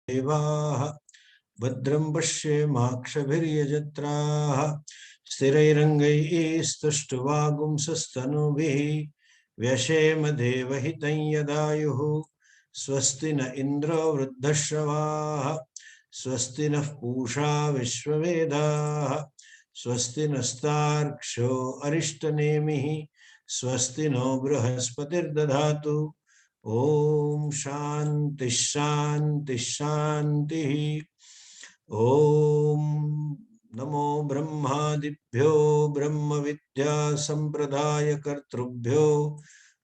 देवाः भद्रं पश्येमाक्षभिर्यजत्राः स्थिरैरङ्गैस्तुष्टुवागुंसस्तनूभिः व्यशेम देवहितं यदायुः स्वस्ति न इन्द्रो वृद्धश्रवाः स्वस्ति नः पूषा विश्ववेदाः स्वस्ति नस्तार्क्ष्यो अरिष्टनेमिः स्वस्ति नो बृहस्पतिर्दधातु। ओम शांति शांति शांति। ओम नमो ब्रह्मादिभ्यो ब्रह्म विद्या संप्रदाय कर्तृभ्यो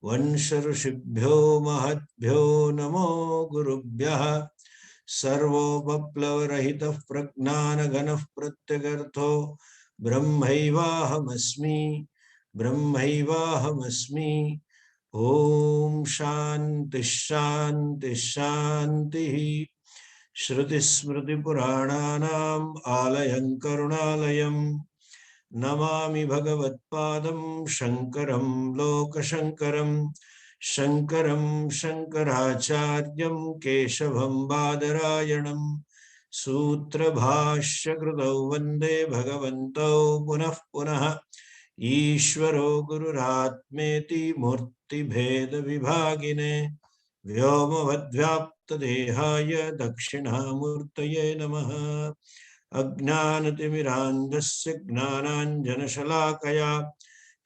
वंश ऋषिभ्यो महद्भ्यो नमो गुरुभ्यः। सर्वोपप्लवरहितः प्रज्ञानघनः प्रत्यगर्थो ब्रह्मैवाहमस्मि ब्रह्मैवाहमस्मि। ओम शांति शांति शांति। श्रुतिस्मृतिपुराणानाम् आलयं करुणालयं नमामि भगवत्पादं शंकरं लोकशंकरं शंकरं शंकराचार्यं केशवं बादरायणं सूत्रभाष्यकृतौ वन्दे भगवन्तौ पुनः पुनः। ईश्वरो गुरुरात्मेति मूर्तिभेद विभागिने व्योमवद्व्याप्तदेहाय दक्षिणामूर्तये नमः। अज्ञानतिमिरान्धस्य ज्ञानाञ्जनशलाकया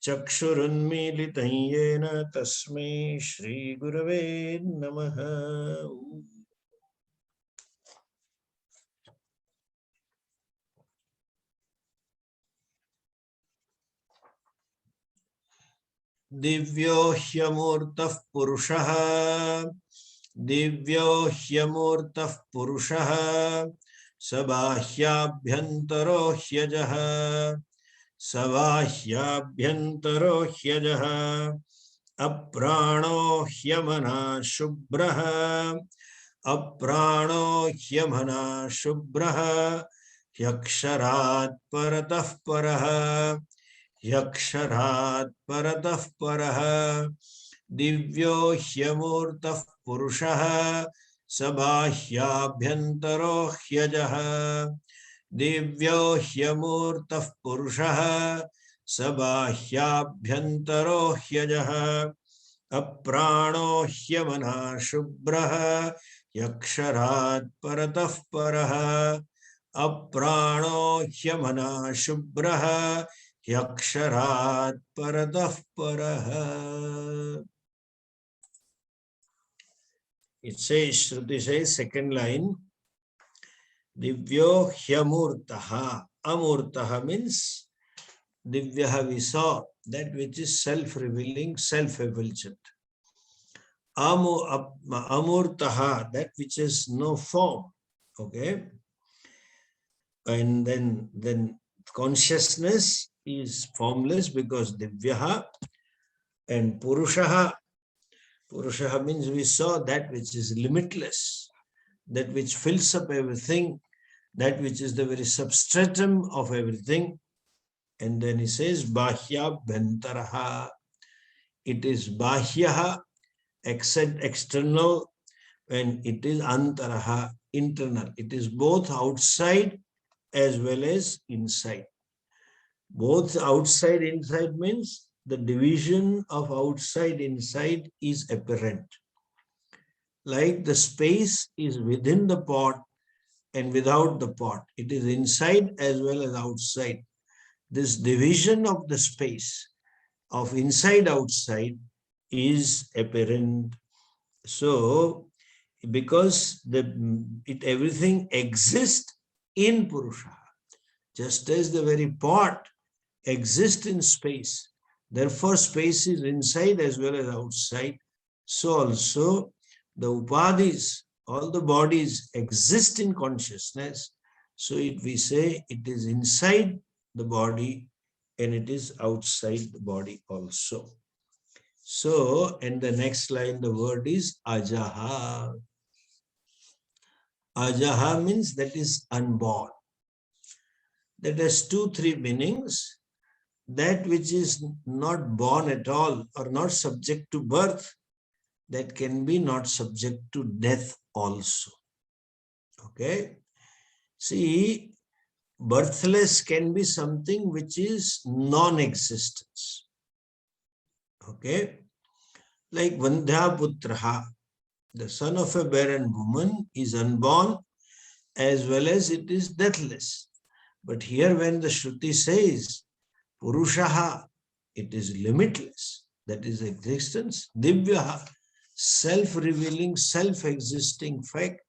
चक्षुरुन्मीलितं येन तस्मै श्रीगुरवे नमः। दिव्यो ह्यमूर्तः पुरुषः दिव्यो ह्यमूर्तः पुरुषः सबाह्याभ्यन्तरो ह्यजः सबाह्याभ्यन्तरो ह्यजः अप्राणो ह्यमना शुभ्रः अप्राणो ह्यमना शुभ्रः ह्यक्षरात् परतः परः ह्यक्षरात् परतः परः। दिव्यो ह्यमूर्तः पुरुषः सबाह्याभ्यन्तरो ह्यजः दिव्यो ह्यमूर्तः पुरुषः सबाह्याभ्यन्तरो ह्यजः अप्राणो ह्यमना शुभ्रः ह्यक्षरात् परतः परः अप्राणो ह्यमना शुभ्रः ह्यक्षरात् परतः परः। It says, Shruti says, second line, Divyo Hyamurtaha. Amurtaha means Divyaha we saw, that which is self-revealing, self-effulgent. Amurtaha, that which is no form. Okay. And then consciousness is formless because Divyaha, and Purushaha. Purushaha means we saw that which is limitless, that which fills up everything, that which is the very substratum of everything. And then he says, Bahya Bhantaraha. It is Bahyaha, external, and it is Antaraha, internal. It is both outside as well as inside. Both outside, inside means the division of outside, inside is apparent. Like the space is within the pot and without the pot. It is inside as well as outside. This division of the space of inside, outside is apparent. So, because everything exists in Purusha, just as the very pot exists in space, therefore space is inside as well as outside. So also the upadhis, all the bodies exist in consciousness. So we say it is inside the body and it is outside the body also. So, in the next line, the word is ajaha. Ajaha means that is unborn. That has 2-3 meanings. That which is not born at all or not subject to birth, that can be not subject to death also. Okay. See, birthless can be something which is non-existence. Okay. Like Vandhyaputraha, the son of a barren woman is unborn as well as it is deathless. But here when the Shruti says Purushaha, it is limitless. That is existence. Divyaha, self-revealing, self-existing fact.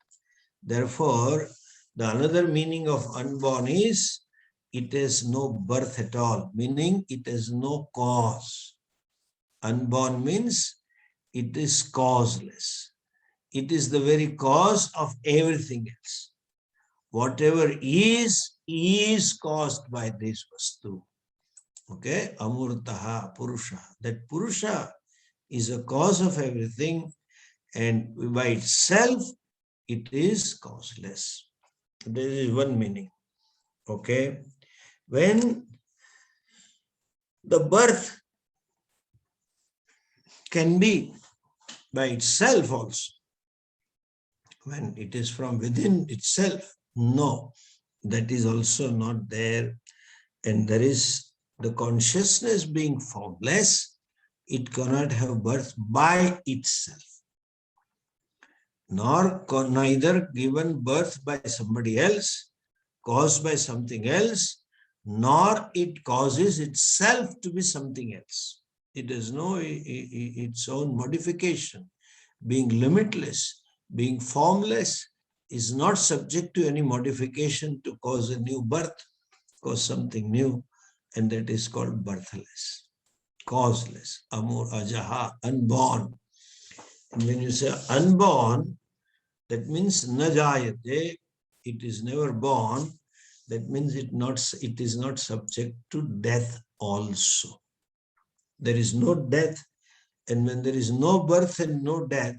Therefore, the another meaning of unborn is it has no birth at all, meaning it has no cause. Unborn means it is causeless. It is the very cause of everything else. Whatever is caused by this vastu. Okay, Amurtaha Purusha. That Purusha is a cause of everything, and by itself, it is causeless. This is one meaning. Okay, when the birth can be by itself also, when it is from within itself, no, that is also not there. And there is the consciousness being formless, it cannot have birth by itself, nor neither given birth by somebody else, caused by something else, nor it causes itself to be something else. It has no its own modification. Being limitless, being formless, is not subject to any modification to cause a new birth, cause something new, and that is called birthless, causeless, amur ajaha, unborn. And when you say unborn, that means najayate, it is never born. That means it is not subject to death also. There is no death, and when there is no birth and no death,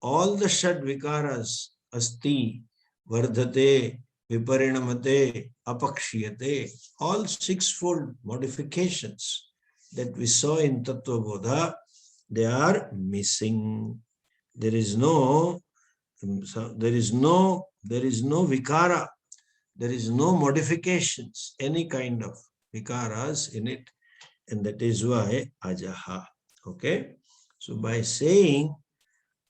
all the Shad Vikaras, Asti, Vardhate, Viparinamate, Apakshiyate, all sixfold modifications that we saw in Tattva Bodha, they are missing. There is no vikara, there is no modifications, any kind of vikaras in it, and that is why ajaha. Okay, so by saying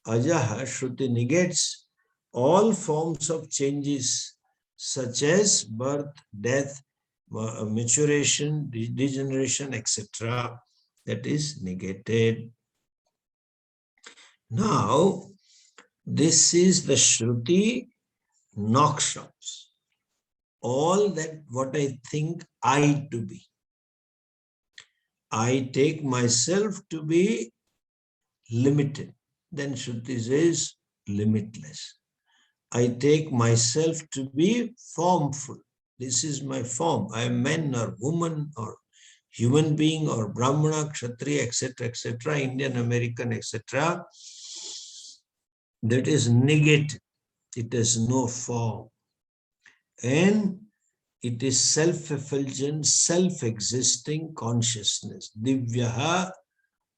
ajaha, Shruti negates all forms of changes such as birth, death, maturation, degeneration, etc. That is negated. Now, this is the Shruti knocks out all that what I think I to be. I take myself to be limited. Then Shruti says limitless. I take myself to be formful. This is my form. I am man or woman or human being or Brahmana, Kshatriya, etc., Indian, American, etc. That is negated. It has no form. And it is self-effulgent, self-existing consciousness. Divyaha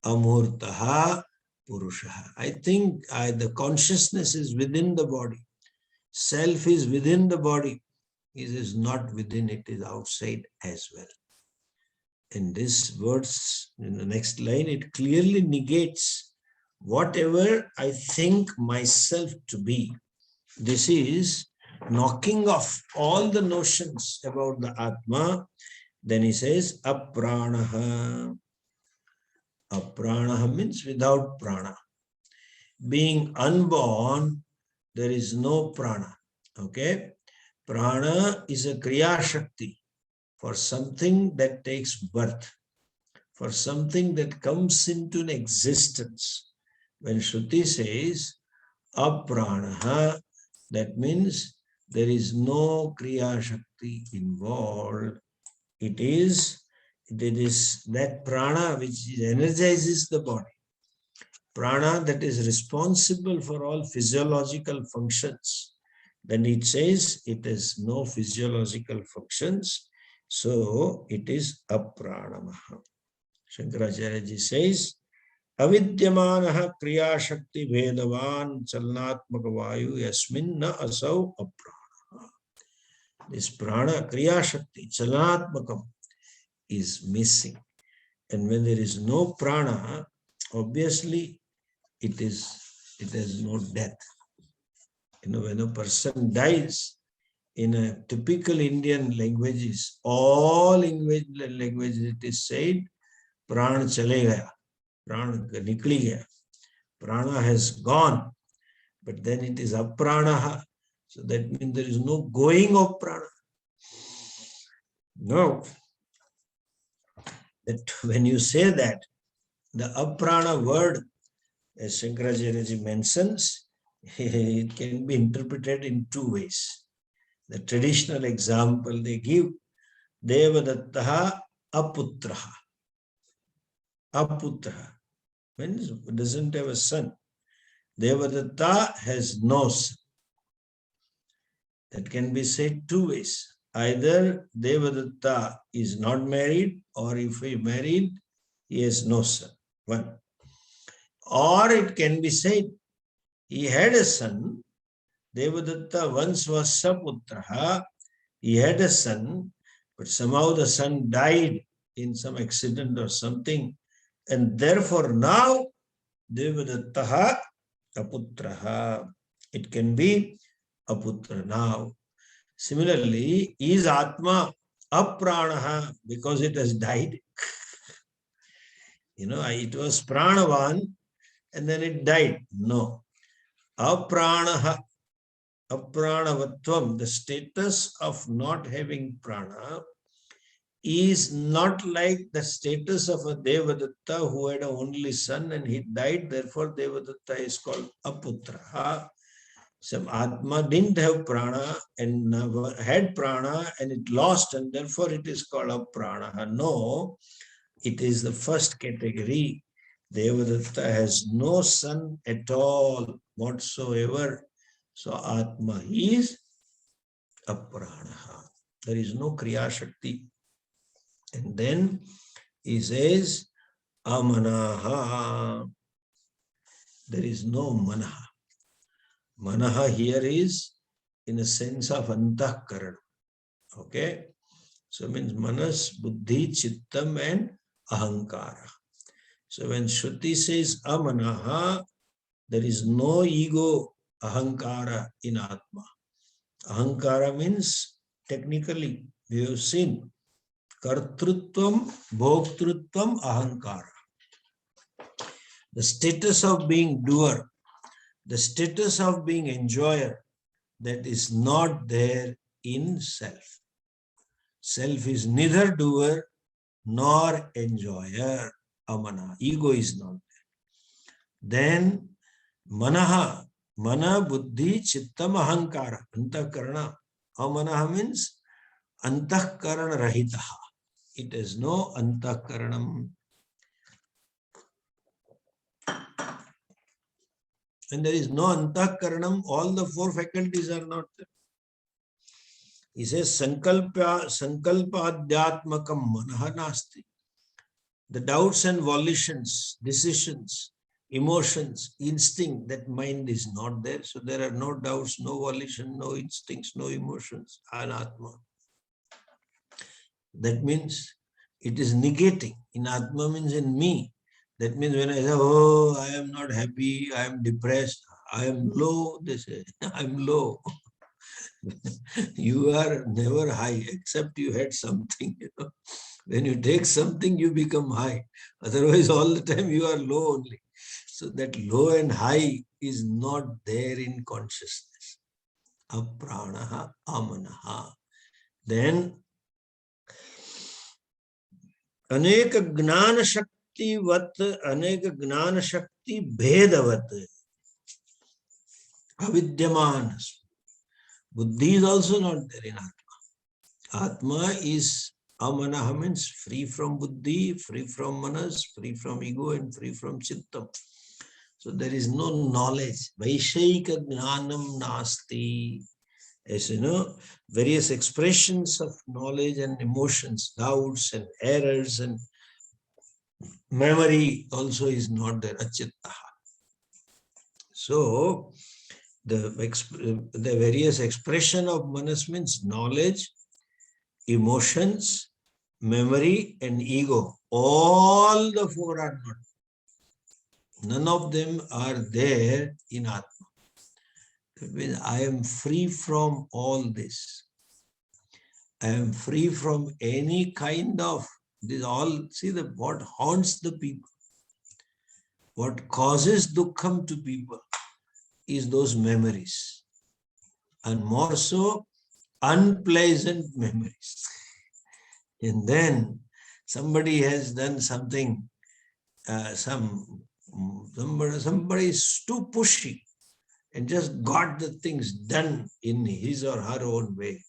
amurtaha purushaha. I think the consciousness is within the body. Self is within the body. It is not within, it is outside as well. In this words, in the next line, it clearly negates whatever I think myself to be. This is knocking off all the notions about the Atma. Then he says, apranaha. Apranaha means without prana. Being unborn, there is no prana. Okay? Prana is a kriya shakti for something that takes birth, for something that comes into an existence. When Shruti says apranaha, that means there is no kriya shakti involved. It is that prana which energizes the body. Prana that is responsible for all physiological functions. Then it says it has no physiological functions, so it is apranamaha. Shankaracharya ji says, avidyamanaha kriya shakti vedavan chalnatmaka vayu yasmin na asau apranamaha. This prana, kriya shakti, chalanatmakam is missing. And when there is no prana, obviously it has no death. When a person dies, in a typical Indian languages, all English languages, it is said, pran chale gaya, pran nikli gaya, prana has gone, but then it is apranaha. So that means there is no going of prana. No. That when you say that, the aprana word, as Shankaracharya mentions, it can be interpreted in two ways. The traditional example they give, Devadattaha aputraha. Aputraha means doesn't have a son. Devadatta has no son. That can be said two ways. Either Devadatta is not married, or if he married, he has no son. One. Or it can be said, he had a son. Devadatta once was Saputraha. He had a son, but somehow the son died in some accident or something. And therefore now Devadattaha aputraha. It can be aputra now. Similarly, is Atma apranaha because it has died? It was pranavan and then it died. No. Apranaha, apranavatvam, the status of not having prana is not like the status of a Devadatta who had an only son and he died. Therefore, Devadatta is called aputra. Some Atma didn't have prana and had prana and it lost, and therefore it is called aprana. No, it is the first category. Devadatta has no son at all whatsoever. So Atma is aprana. There is no Kriya Shakti. And then he says, amanaha. There is no manaha. Manaha here is in a sense of antahkarana. Okay? So it means manas, buddhi, chittam and ahankara. So when Shruti says amanaha, there is no ego, ahankara in Atma. Ahankara means technically, we have seen, kartrutvam, bhoktrutvam, ahankara. The status of being doer, the status of being enjoyer, that is not there in self. Self is neither doer nor enjoyer. Amana, ego is not there. Then manaha, mana, buddhi, chittam, ahankara, antakarana. Amanaha means antahkarana rahitaha. It has no antahkaranam. When there is no antahkaranam, all the four faculties are not there. He says, sankalpadhyatmakam manaha nasti. The doubts and volitions, decisions, emotions, instinct, that mind is not there. So there are no doubts, no volition, no instincts, no emotions, anatma. That means it is negating. In Atma means in me. That means when I say, oh, I am not happy, I am depressed, I am low, they say, I am low. You are never high, except you had something. When you take something, you become high. Otherwise, all the time you are low only. So that low and high is not there in consciousness. Apranaha, amanaha. Then, aneka gnana shakti vat, aneka gnana shakti bhedavat. Avidyamanas. Buddhi is also not there in Atma. Atma is amanaha means free from buddhi, free from manas, free from ego, and free from chittam. So there is no knowledge. Vaishayika gnanam nasti. As you know, various expressions of knowledge and emotions, doubts and errors and memory also is not there. Achittaha. So the various expression of manas means knowledge, emotions, memory, and ego. All the four are not. None of them are there in Atma. That means I am free from all this. I am free from any kind of this. All see what haunts the people, what causes dukkham to people is those memories, and more so unpleasant memories. And then somebody has done something, somebody is too pushy and just got the things done in his or her own way.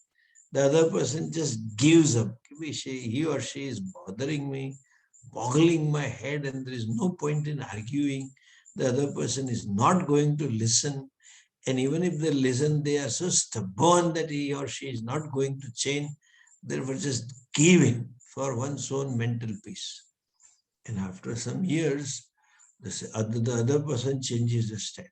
The other person just gives up. He or she is bothering me, boggling my head, and there is no point in arguing. The other person is not going to listen. And even if they listen, they are so stubborn that he or she is not going to change. Therefore, just give in for one's own mental peace. And after some years, the other person changes the stand.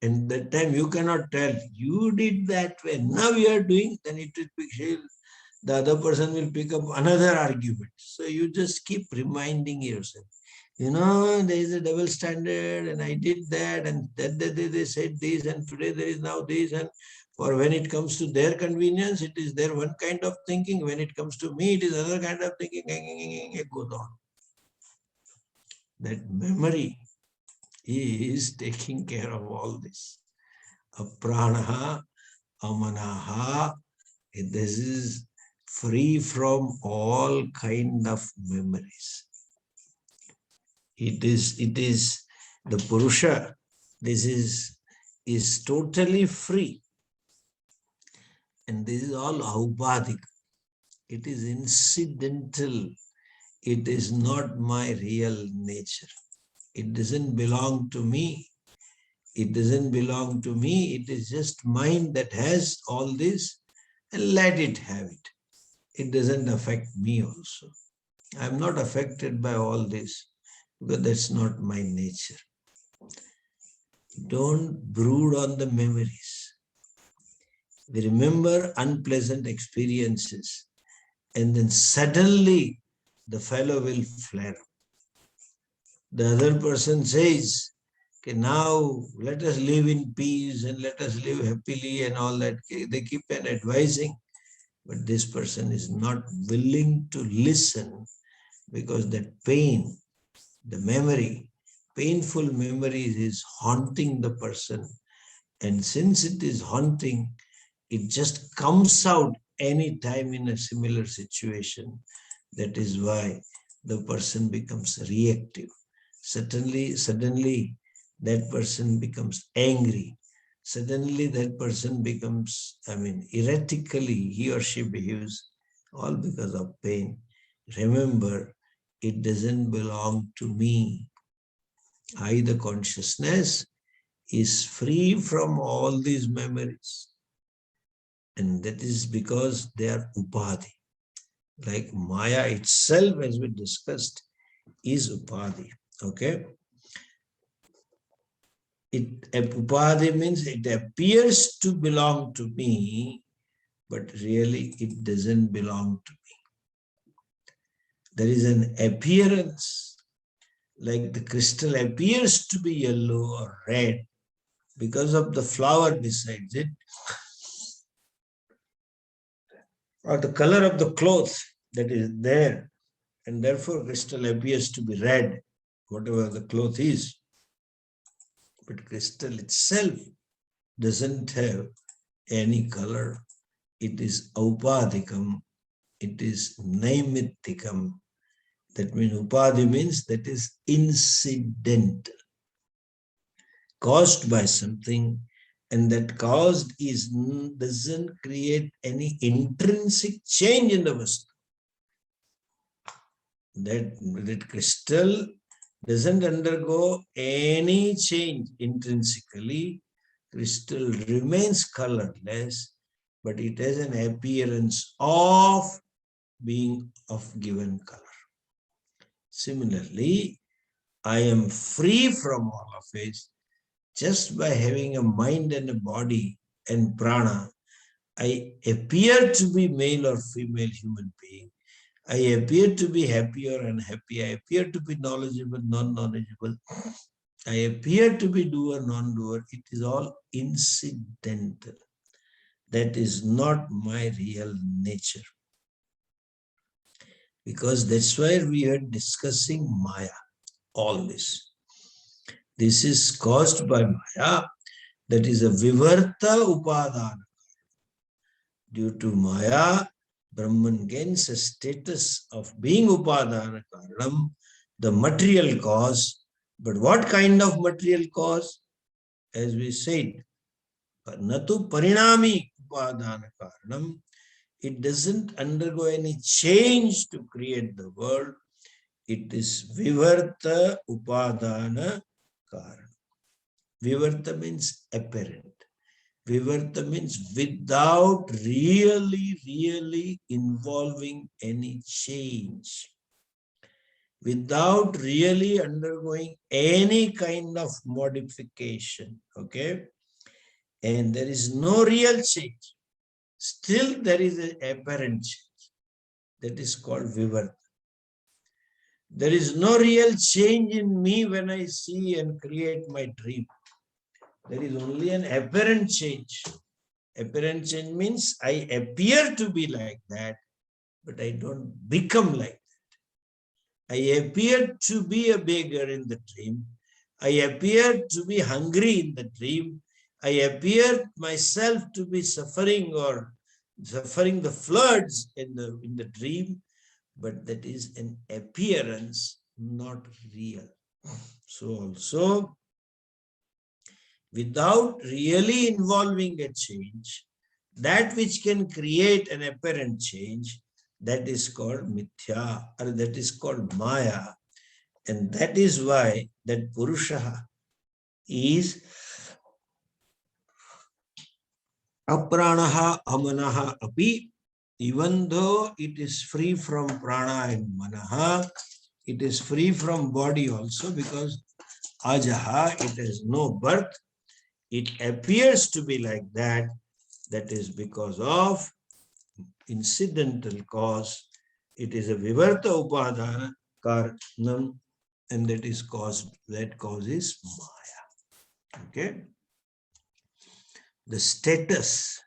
And that time you cannot tell, you did that way, now you are doing, then it will be, the other person will pick up another argument. So you just keep reminding yourself, there is a double standard, and I did that, and that they said this, and today there is now this, and for when it comes to their convenience, it is their one kind of thinking. When it comes to me, it is another kind of thinking. It goes on. That memory is taking care of all this. Apranaha, amanaha, this is free from all kind of memories. It is the Purusha, this is totally free. And this is all aupadhik. It is incidental. It is not my real nature. It doesn't belong to me. It doesn't belong to me. It is just mind that has all this, and let it have it. It doesn't affect me also. I'm not affected by all this because that's not my nature. Don't brood on the memories. We remember unpleasant experiences, and then suddenly the fellow will flare up. The other person says, okay, now let us live in peace and let us live happily and all that. They keep on advising, but this person is not willing to listen because that pain, the memory, painful memories is haunting the person. And since it is haunting, it just comes out any time in a similar situation. That is why the person becomes reactive. Suddenly that person becomes angry. Suddenly that person becomes, erratically he or she behaves, all because of pain. Remember, it doesn't belong to me. I, the consciousness, is free from all these memories. And that is because they are upadhi. Like Maya itself, as we discussed, is upadhi. Okay? Upadhi means it appears to belong to me, but really it doesn't belong to me. There is an appearance, like the crystal appears to be yellow or red because of the flower besides it, or the color of the cloth that is there, and therefore crystal appears to be red, whatever the cloth is. But crystal itself doesn't have any color. It is aupadhikam. It is naimittikam. That means upadhi means that is incidental, caused by something, and that caused doesn't create any intrinsic change in the vastu. That crystal doesn't undergo any change intrinsically. Crystal remains colorless, but it has an appearance of being of given color. Similarly, I am free from all of it, Just by having a mind and a body and prana, I appear to be male or female human being. I appear to be happy or unhappy. I appear to be knowledgeable, non-knowledgeable. I appear to be doer, non-doer. It is all incidental. That is not my real nature. Because that's why we are discussing Maya, all this. This is caused by Maya, that is a Vivarta Upadana. Due to Maya, Brahman gains a status of being Upadana Karanam, the material cause. But what kind of material cause? As we said, Natu Parinami Upadana Karanam. It doesn't undergo any change to create the world. It is Vivarta Upadana Karana. Vivarta means apparent. Vivarta means without really involving any change. Without really undergoing any kind of modification. Okay? And there is no real change. Still there is an apparent change. That is called Vivarta. There is no real change in me when I see and create my dream. There is only an apparent change. Apparent change means I appear to be like that, but I don't become like that. I appear to be a beggar in the dream. I appear to be hungry in the dream. I appear myself to be suffering or suffering the floods in the dream, but that is an appearance, not real. So also, without really involving a change, that which can create an apparent change, that is called mithya, or that is called maya. And that is why that Purusha is apranaha amanaha api. Even though it is free from prana and manaha, it is free from body also, because ajaha, it has no birth. It appears to be like that. That is because of incidental cause. It is a vivarta upadana karanam, and that is caused, that causes maya. Okay. The status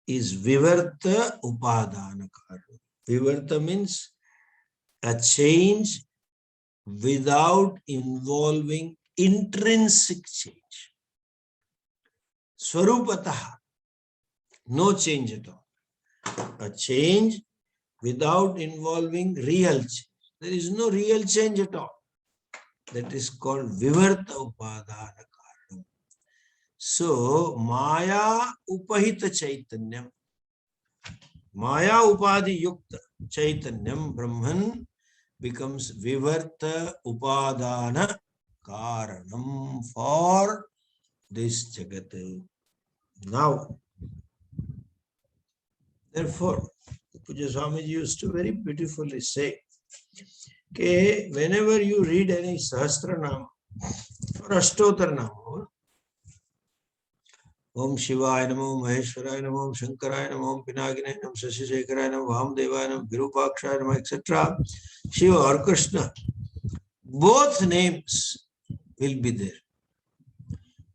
is vivarta upadana karanam. Vivarta means a change without involving intrinsic change. Swarupataha, no change at all. A change without involving real change. There is no real change at all. That is called Vivarta Upadana Karanam. So, Maya Upahita Chaitanyam, Maya Upadhi Yukta Chaitanyam, Brahman becomes Vivarta Upadana Karanam for this Jagat. Now, therefore, Puja Swamiji used to very beautifully say, okay, whenever you read any Sahasranama or Ashtotarnama, Om Shivaya Namo, Maheshwaraya Namo, Shankaraya Namo, Pinagine Namo, Shashishekharaya Namo, Vamdevaya Namo, Virupakshaya Namo, etc. Shiva or Krishna, both names will be there.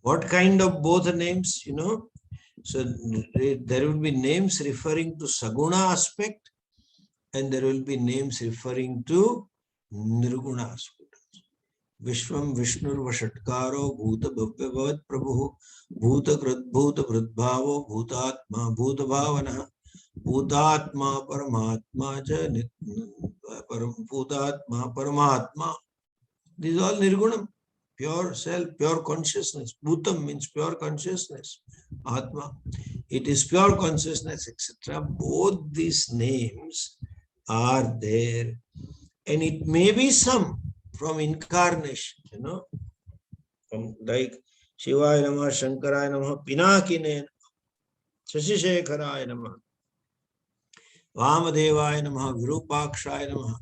What kind of both names, you know? So there will be names referring to Saguna aspect, and there will be names referring to Nirguna aspect. Vishwam Vishnur Vashatkaro Bhuta Bhavya Bhavat Prabhu Bhuta Krit Bhuta Vridbhavo Bhutatma Bhuta Bhavana Bhutatma Paramatma Bhutatma Paramatma. These are all Nirgunam, pure self, pure consciousness. Bhutam means pure consciousness. Atma, it is pure consciousness, etc. Both these names are there, and it may be some from incarnation, you know, from like Shivaya Namah, Shankaraya Namah, Pinakine, Shashishekharaya Namah, Vamadevaya Namah, Virupakshaya Namah.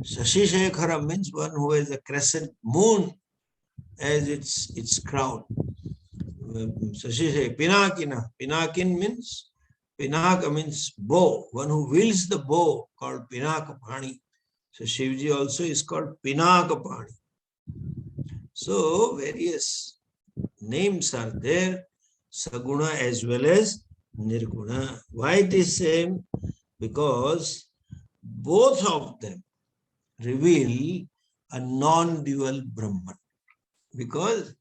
Shashishekara means one who is a crescent moon as its crown. So she say Pinakina. Pinakin means Pinaka means bow. One who wields the bow called Pinakapani. So Shivji also is called Pinakapani. So various names are there, Saguna as well as Nirguna. Why it is same? Because both of them reveal a non-dual Brahman. Because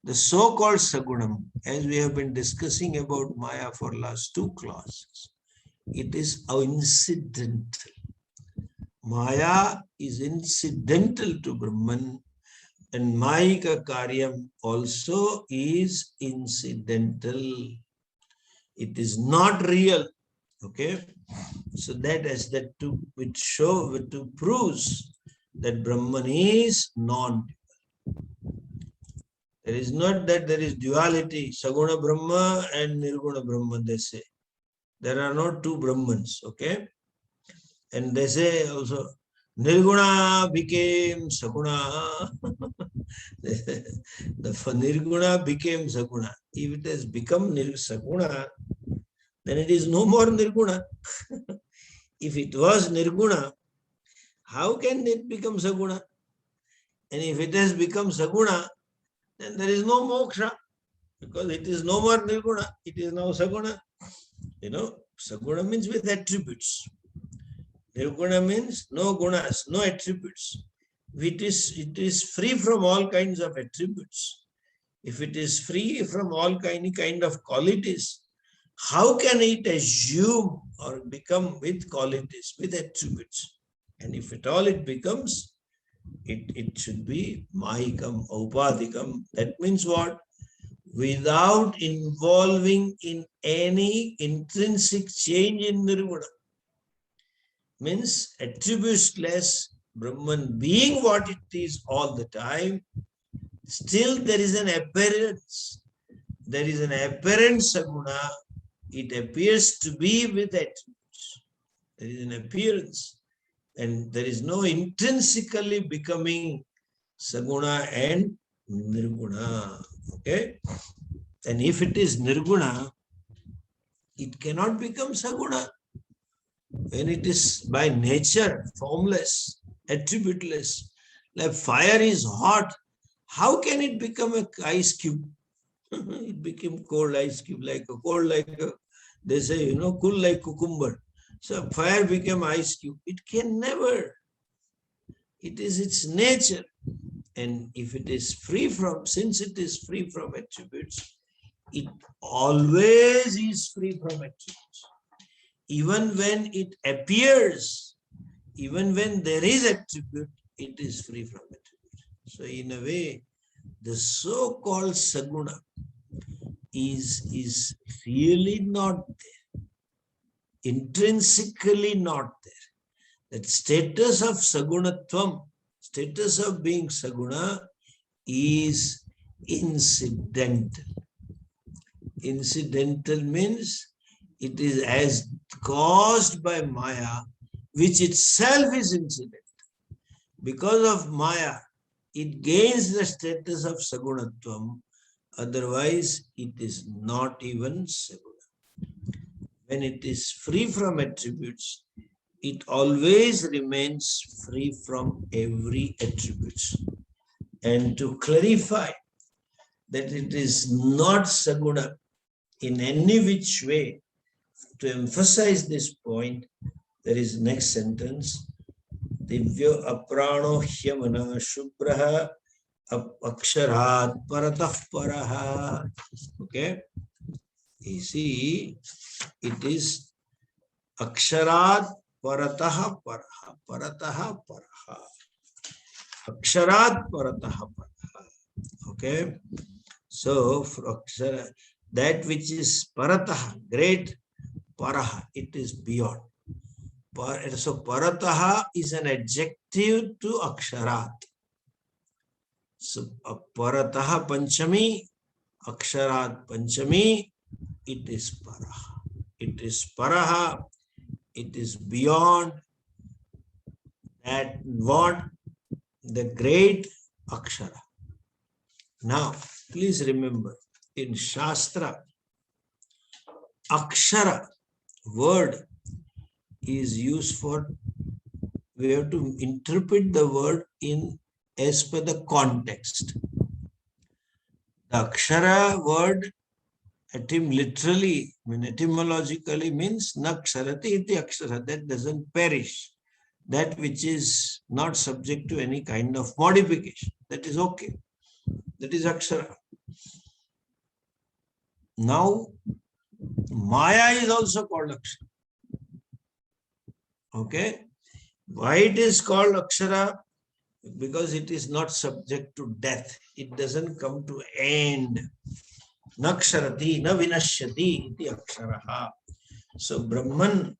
the so-called Sagunam, as we have been discussing about Maya for last 2 classes, it is incidental. Maya is incidental to Brahman, and Mayika Karyam also is incidental. It is not real. Okay? So that is that to which show to proves that Brahman is non-dual. There is not that there is duality, Saguna Brahma and Nirguna Brahma, they say. There are not two Brahmans, okay? And they say also, Nirguna became Saguna. The Nirguna became Saguna. If it has become Saguna, then it is no more Nirguna. If it was Nirguna, how can it become Saguna? And if it has become Saguna, then there is no moksha, because it is no more Nirguna, it is now Saguna. You know, Saguna means with attributes. Nirguna means no gunas, no attributes. It is free from all kinds of attributes. If it is free from all kind of qualities, how can it assume or become with qualities, with attributes? And if at all it becomes, it should be mahikam, upadikam. That means what? Without involving in any intrinsic change in nirguna. Means attributeless Brahman being what it is all the time, still there is an appearance. There is an apparent saguna. It appears to be with attributes. There is an appearance. And there is no intrinsically becoming saguna and nirguna. Okay? And if it is nirguna, it cannot become saguna. When it is by nature formless, attributeless, like fire is hot, how can it become an ice cube? It became cold ice cube, like a cold, they say, cool like cucumber. So fire became ice cube. It can never. It is its nature. And if it is free from, since it is free from attributes, it always is free from attributes. Even when it appears, even when there is attribute, it is free from attribute. So in a way, the so-called saguna is really not there, intrinsically not there. That status of sagunatvam, status of being saguna, is incidental. Incidental means it is as caused by Maya, which itself is incidental. Because of Maya, it gains the status of sagunatvam. Otherwise, it is not even saguna. When it is free from attributes, it always remains free from every attribute. And to clarify that it is not saguna in any which way, to emphasize this point, there is next sentence. Divya aprano hyamana shubhraha aksharat paratah paraha. Okay. You see, it is aksharat paratah paraha. Paratah paraha. Aksharat paratah paraha. Okay. So, for akshara, that which is paratah, great, paraha, it is beyond. So parataha is an adjective to aksharat. So parataha panchami, aksharat panchami, it is paraha. It is paraha, it is beyond that what? The great akshara. Now, please remember, in Shastra, Akshara word is used for, we have to interpret the word in as per the context. The Akshara word literally, etymologically means naksharati iti akshara, that doesn't perish. That which is not subject to any kind of modification. That is okay. That is akshara. Now, Maya is also called akshara. Okay? Why it is called akshara? Because it is not subject to death. It doesn't come to end. Naksharati, na vinashyati iti aksharaha. So Brahman,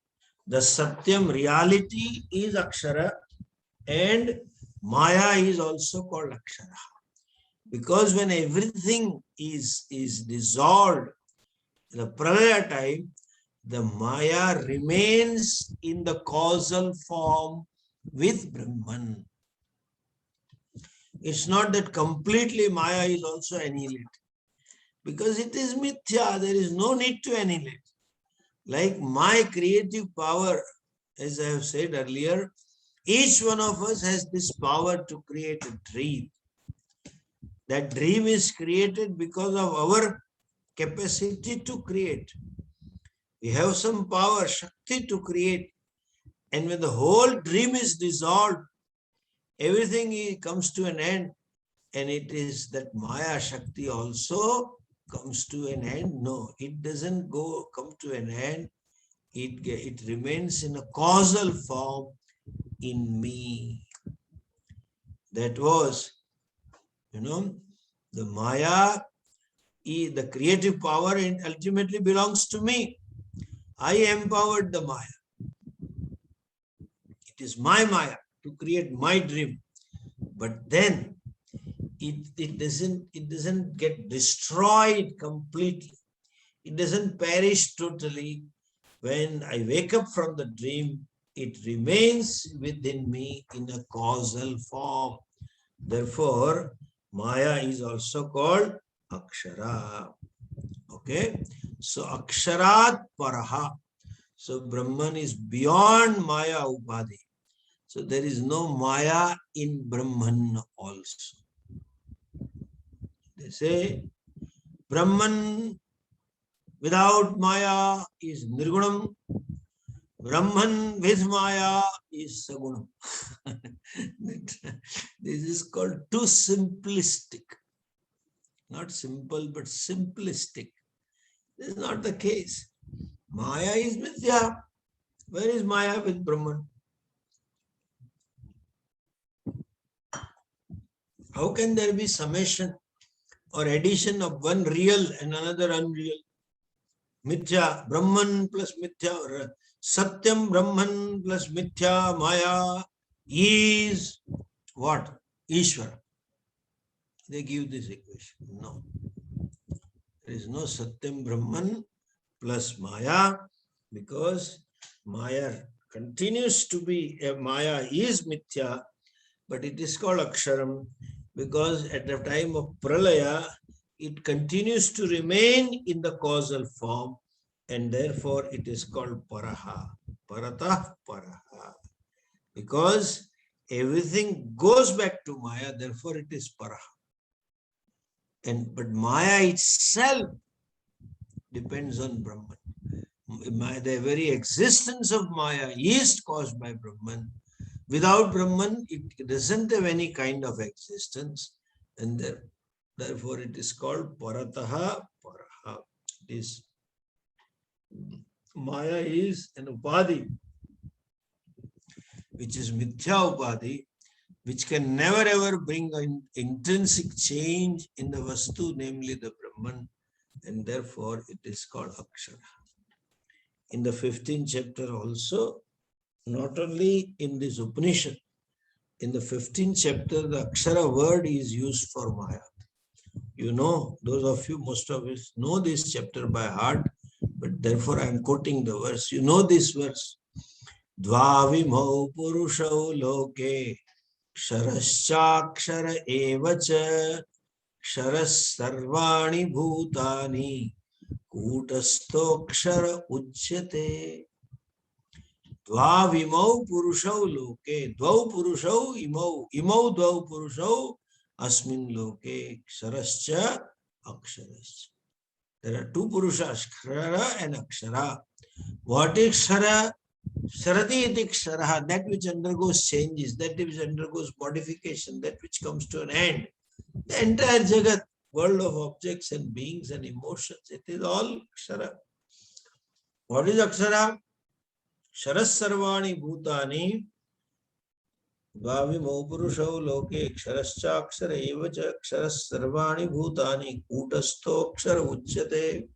the Satyam reality is akshara, and Maya is also called akshara. Because when everything is dissolved, the pralaya time, the Maya remains in the causal form with Brahman. It's not that completely Maya is also annihilated. Because it is mithya, there is no need to annihilate. Like my creative power, as I have said earlier, each one of us has this power to create a dream. That dream is created because of our capacity to create. We have some power, Shakti, to create. And when the whole dream is dissolved, everything comes to an end. And it is that Maya Shakti also comes to an end. No, it doesn't come to an end. It remains in a causal form in me. That was, the Maya, the creative power, and ultimately belongs to me. I empowered the Maya. It is my Maya to create my dream. But then it doesn't get destroyed completely. It doesn't perish totally. When I wake up from the dream, it remains within me in a causal form. Therefore, Maya is also called Akshara. Okay? So, Aksharat Paraha. So, Brahman is beyond Maya Upadhi. So, there is no Maya in Brahman also. They say, Brahman without Maya is Nirgunam. Brahman with Maya is Sagunam. This is called too simplistic. Not simple, but simplistic. This is not the case. Maya is Mithya. Where is Maya with Brahman? How can there be summation or addition of one real and another unreal? Mithya, Brahman plus Mithya, or Satyam Brahman plus Mithya, Maya is what? Ishvara. They give this equation. No. There is no Satyam Brahman plus Maya, because Maya continues to be, Maya is Mithya, but it is called Aksharam because at the time of Pralaya, it continues to remain in the causal form, and therefore it is called Paraha. Paratah Paraha. Because everything goes back to Maya, therefore it is Paraha. But Maya itself depends on Brahman. The very existence of Maya is caused by Brahman. Without Brahman, it doesn't have any kind of existence, and therefore it is called Parataha Paraha. Maya is an Upadhi, which is Mithya Upadhi, which can never ever bring an intrinsic change in the Vastu, namely the Brahman, and therefore it is called Akshara. In the 15th chapter also, not only in this Upanishad, in the 15th chapter, the Akshara word is used for Maya. You know, those of you, most of us know this chapter by heart, but therefore I am quoting the verse. You know this verse. Dvavimau purushau loke Ksharashchakshara evacha Ksharas sarvani bhutani kutastokshara uchyate. Dvavimau purushau loke. Dvau purushau imau. Imau dvau purushau asmin loke. Ksharascha aksharascha. There are two purushas, Kshara and Akshara. What is Kshara? Ksharati iti Kshara, that which undergoes changes, that which undergoes modification, that which comes to an end. The entire Jagat, world of objects and beings and emotions, it is all Kshara. What is Akshara? Ksharas sarvani bhutani Dvavimau purushau loke ksharascha akshara evacha ksharas sarvani bhutani kutasto akshara uchyate.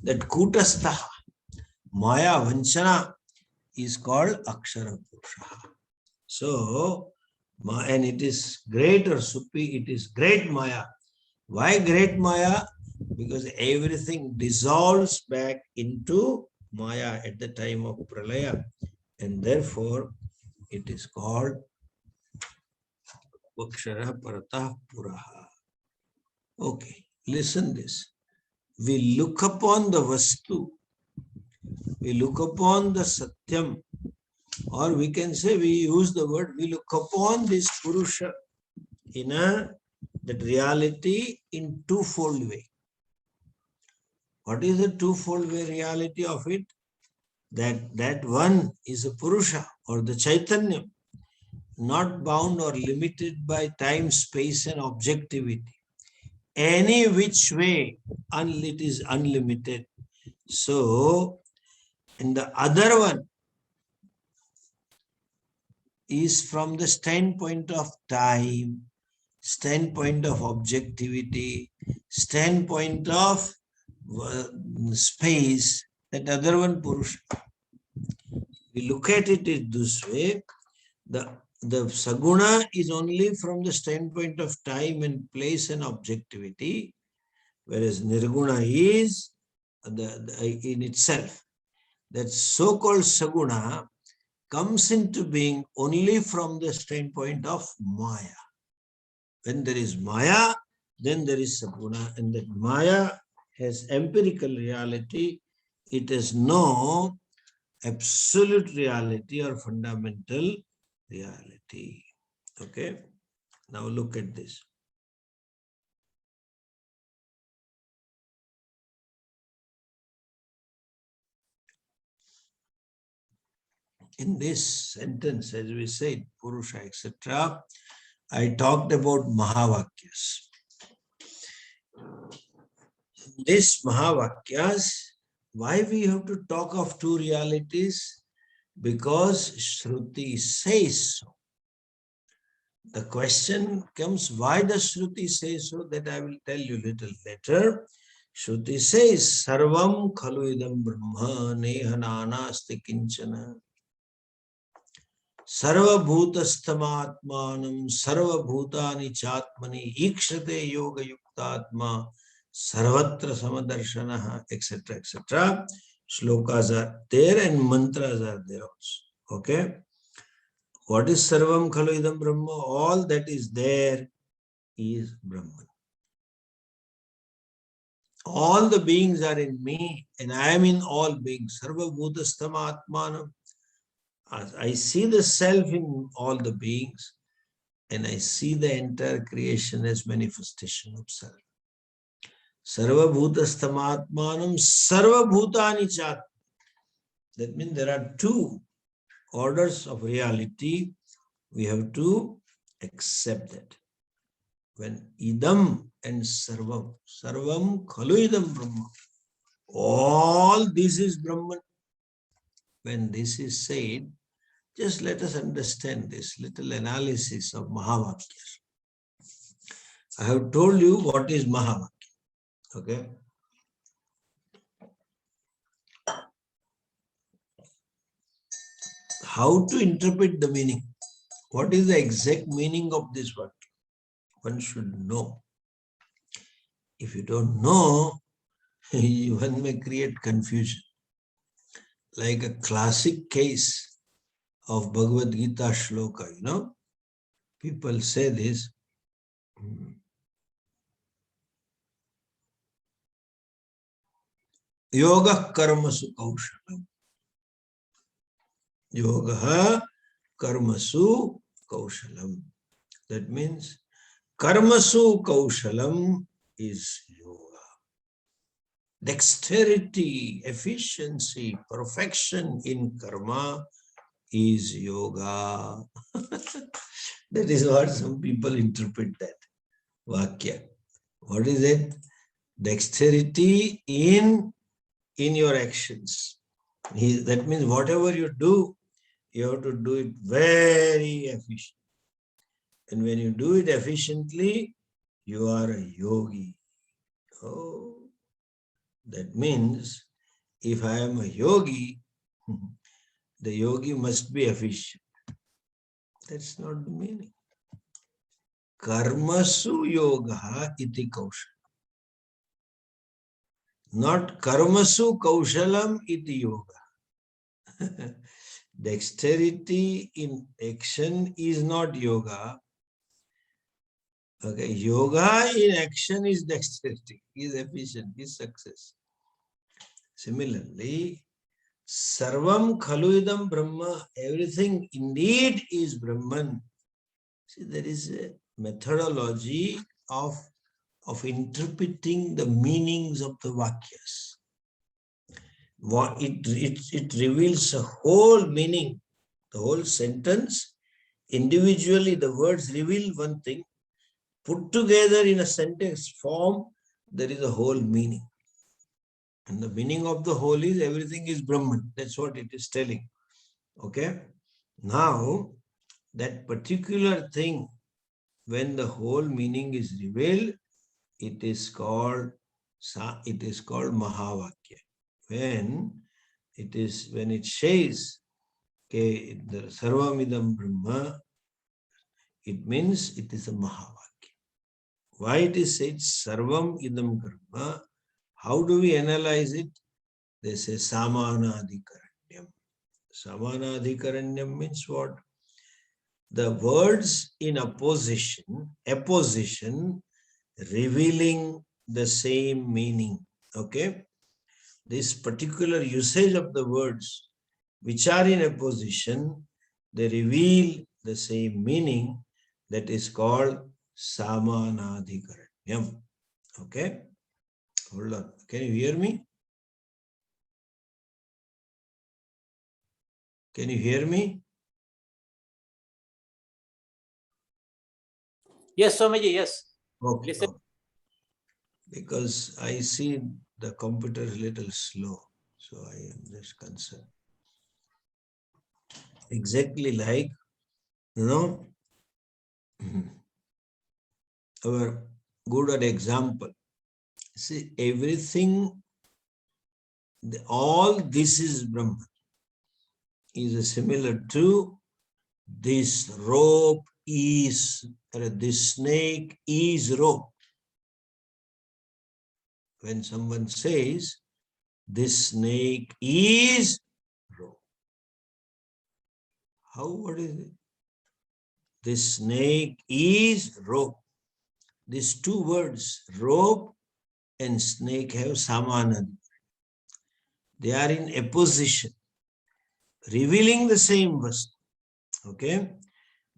That kutastha, Maya Vanchana, is called Akshara Purusha. So, and it is great or Supi, it is great Maya. Why great Maya? Because everything dissolves back into Maya at the time of Pralaya. And therefore, it is called Akshara Paratah Puraha. Okay, listen this. We look upon the Vastu, we look upon the Satyam, or we can say we use the word, we look upon this Purusha in that reality in twofold way. What is the twofold way reality of it? That one is a Purusha or the Chaitanya, not bound or limited by time, space and objectivity. Any which way, it is unlimited. So, and the other one is from the standpoint of time, standpoint of objectivity, standpoint of space, that other one Purusha. We look at it this way, the Saguna is only from the standpoint of time and place and objectivity, whereas Nirguna is in itself. That so-called Saguna comes into being only from the standpoint of Maya. When there is Maya, then there is Saguna, and that Maya has empirical reality. It has no absolute reality or fundamental reality. Okay, now look at this. In this sentence, as we said, Purusha, etc., I talked about Mahavakyas. In this Mahavakyas, why we have to talk of two realities? Because Shruti says so. The question comes, why does Shruti say so? That I will tell you little later. Shruti says, Sarvam khalu idam brahma nehanana asti kinchana. Sarva bhutastamatmanam sarva bhutani chatmani ikshate yoga yuktatma sarvatra samadarshanaha, etc., etc. Shlokas are there and mantras are there also. Okay. What is Sarvam Khalu Idam Brahma? All that is there is Brahman. All the beings are in me and I am in all beings. Sarva bhutastama atmanam. I see the self in all the beings and I see the entire creation as manifestation of self. Sarva bhutastama atmanam sarva bhutani chat. That means there are two orders of reality. We have to accept that. When idam and sarvam, sarvam khalu idam brahma, all this is Brahman. When this is said, just let us understand this little analysis of Mahavakya. I have told you what is Mahavakya. Okay. How to interpret the meaning? What is the exact meaning of this word? One should know. If you don't know, one may create confusion. Like a classic case of Bhagavad Gita shloka, people say this. Yoga karmasu kaushalam. Yoga karmasu kaushalam. That means karmasu kaushalam is yoga. Dexterity, efficiency, perfection in karma is yoga. That is what some people interpret that Vakya. What is it? Dexterity in your actions. That means whatever you do, you have to do it very efficient. And when you do it efficiently, you are a yogi. Oh, that means if I am a yogi, the yogi must be efficient. That's not the meaning. Karmasu yoga iti kaushalam. Not karmasu kaushalam iti yoga. Dexterity in action is not yoga. Okay, yoga in action is dexterity, is efficient, is success. Similarly, sarvam khalu idam brahma, everything indeed is Brahman. See, there is a methodology of interpreting the meanings of the vakyas. It reveals a whole meaning, the whole sentence. Individually, the words reveal one thing. Put together in a sentence form, there is a whole meaning. And the meaning of the whole is everything is Brahman. That's what it is telling. Okay? Now, that particular thing, when the whole meaning is revealed, it is called Mahavakya. When it says the Sarvamidam Brahma, it means it is a Mahavakya. Why it is said Sarvam Idam Brahma? How do we analyze it? They say Samanadhikaranyam. Samanadhikaranyam means what? The words in opposition, revealing the same meaning. Okay? This particular usage of the words which are in opposition, they reveal the same meaning. That is called Samanadhikaranyam. Okay? Hold on. Can you hear me? Can you hear me? Yes, Swamiji, yes. Okay. Listen. Okay. Because I see the computer is a little slow, so I am just concerned. Exactly like, our good example. See, everything, all this is Brahman, is similar to this rope is, this snake is rope. When someone says, this snake is rope. What is it? This snake is rope. These two words, rope and snake, have samanad. They are in opposition, revealing the same vastu. Okay?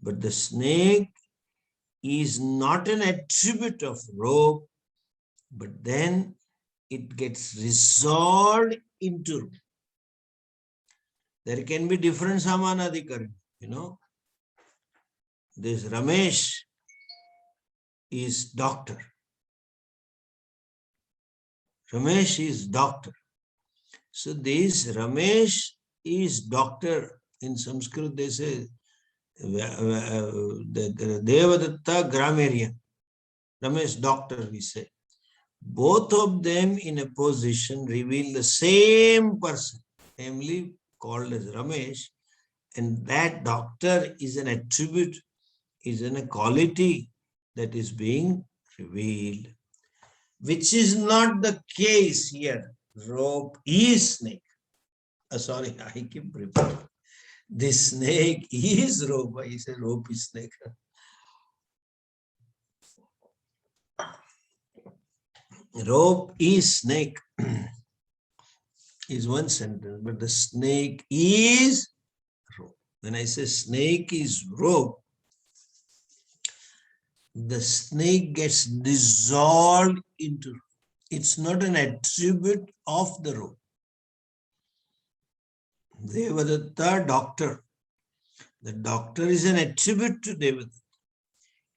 But the snake is not an attribute of rope, but then it gets resolved into rope. There can be different samanadhikaran, This Ramesh is doctor. Ramesh is doctor. So this Ramesh is doctor. In Sanskrit they say the Devadatta grammarian. Ramesh doctor, we say. Both of them in a position reveal the same person, namely called as Ramesh, and that doctor is an attribute, is a quality that is being revealed, which is not the case here. Rope is snake. Sorry, I keep repeating. This snake is rope. I said rope is snake. Rope is snake. is one sentence, but the snake is rope. When I say snake is rope, the snake gets dissolved into. It's not an attribute of the rope. Devadatta, doctor. The doctor is an attribute to Devadatta.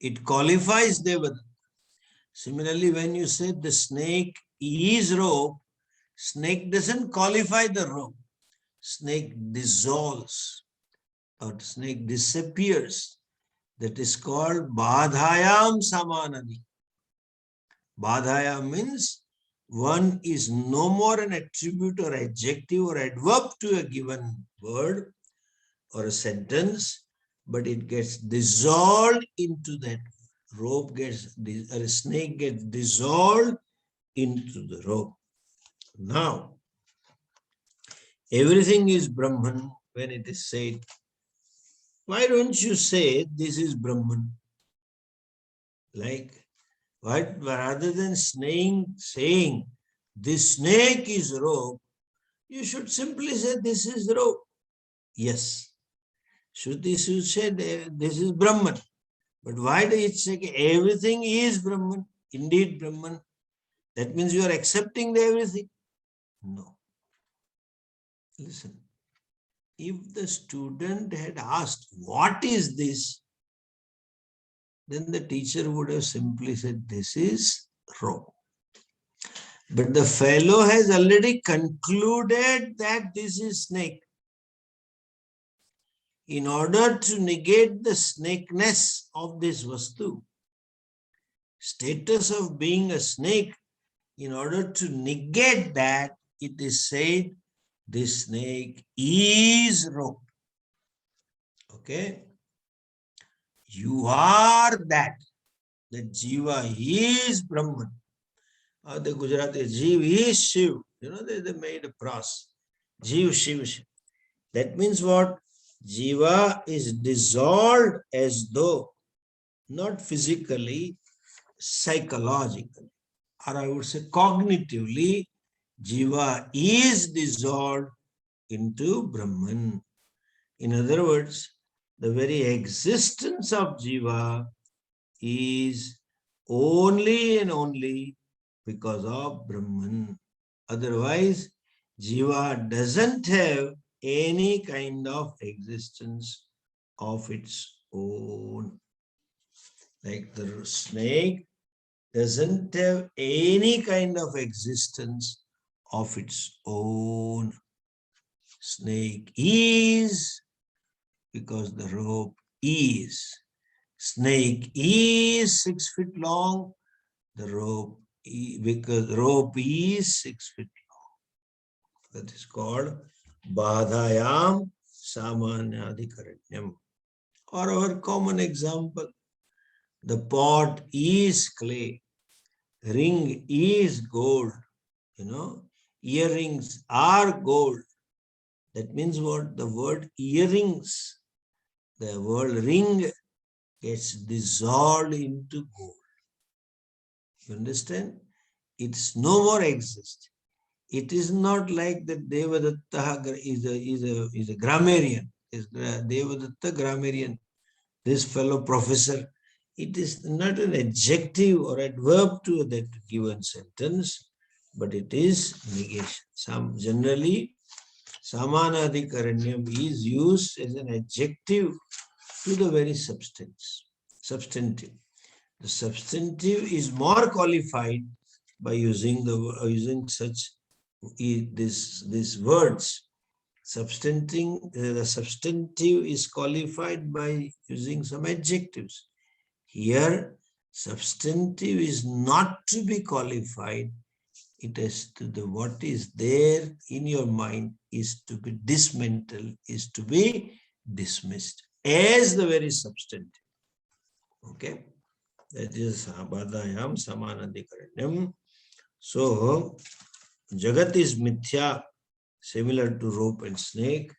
It qualifies Devadatta. Similarly, when you say the snake is rope, snake doesn't qualify the rope. Snake dissolves or snake disappears. That is called Badhayam Samanadi. Badhayam means one is no more an attribute or adjective or adverb to a given word or a sentence, but it gets dissolved into that. Rope gets, or a snake gets dissolved into the rope. Now, everything is Brahman when it is said. Why don't you say this is Brahman? Like, what, rather than saying this snake is rope, you should simply say this is rope. Yes. Shruti should say this is Brahman. But why do it say everything is Brahman? Indeed Brahman. That means you are accepting the everything. No. Listen. If the student had asked, what is this? Then the teacher would have simply said, this is rope. But the fellow has already concluded that this is snake. In order to negate the snakeness of this vastu, status of being a snake, in order to negate that, it is said, this snake is rope. Okay? You are that. The Jiva is Brahman. Or the Gujarati, Jiv is Shiv. You know, they made a pras. Jiv, Shiv, Shiv. That means what? Jiva is dissolved as though, not physically, psychologically, or I would say cognitively, Jiva is dissolved into Brahman. In other words, the very existence of Jiva is only and only because of Brahman. Otherwise, Jiva doesn't have any kind of existence of its own. Like the snake doesn't have any kind of existence of its own. Snake is because the rope is. Snake is 6 feet long, the rope because rope is 6 feet long. That is called Badhayam Samanyadhikaranyam. Or our common example, the pot is clay, ring is gold, you know, earrings are gold. That means what? The word earrings, the word ring gets dissolved into gold. You understand? It's no more exist. It is not like that Devadatta is a grammarian. Is Devadatta grammarian? This fellow professor. It is not an adjective or adverb to that given sentence, but it is negation. Generally, Samanadhikaranyam is used as an adjective to the very substantive. The substantive is more qualified by using such these words. The substantive is qualified by using some adjectives. Here, substantive is not to be qualified. It is to the what is there in your mind is to be dismantled, is to be dismissed as the very substantive. Okay, that is Badhayam Samanadhikaranyam. So, Jagat is mithya, similar to rope and snake,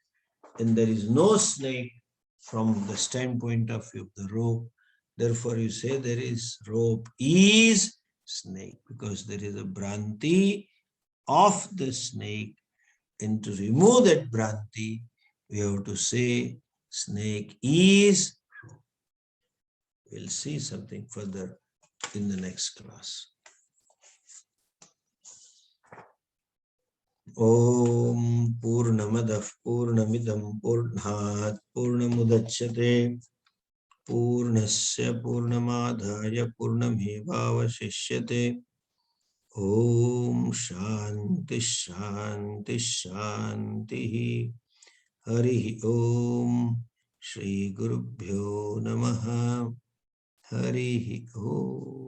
and there is no snake from the standpoint of view of the rope. Therefore, you say there is rope is snake, because there is a Bhranti of the snake And to remove that Bhranti, we have to say snake is. We'll see something further in the next class. Om Purnamadah Purnamidam Purnat Purnamudachyate Purnasya Purnamadhaya Purnamevavashishyate. Om Shanti Shanti Shanti. Hari Om. Shri Gurubhyo Namaha. Hari Om.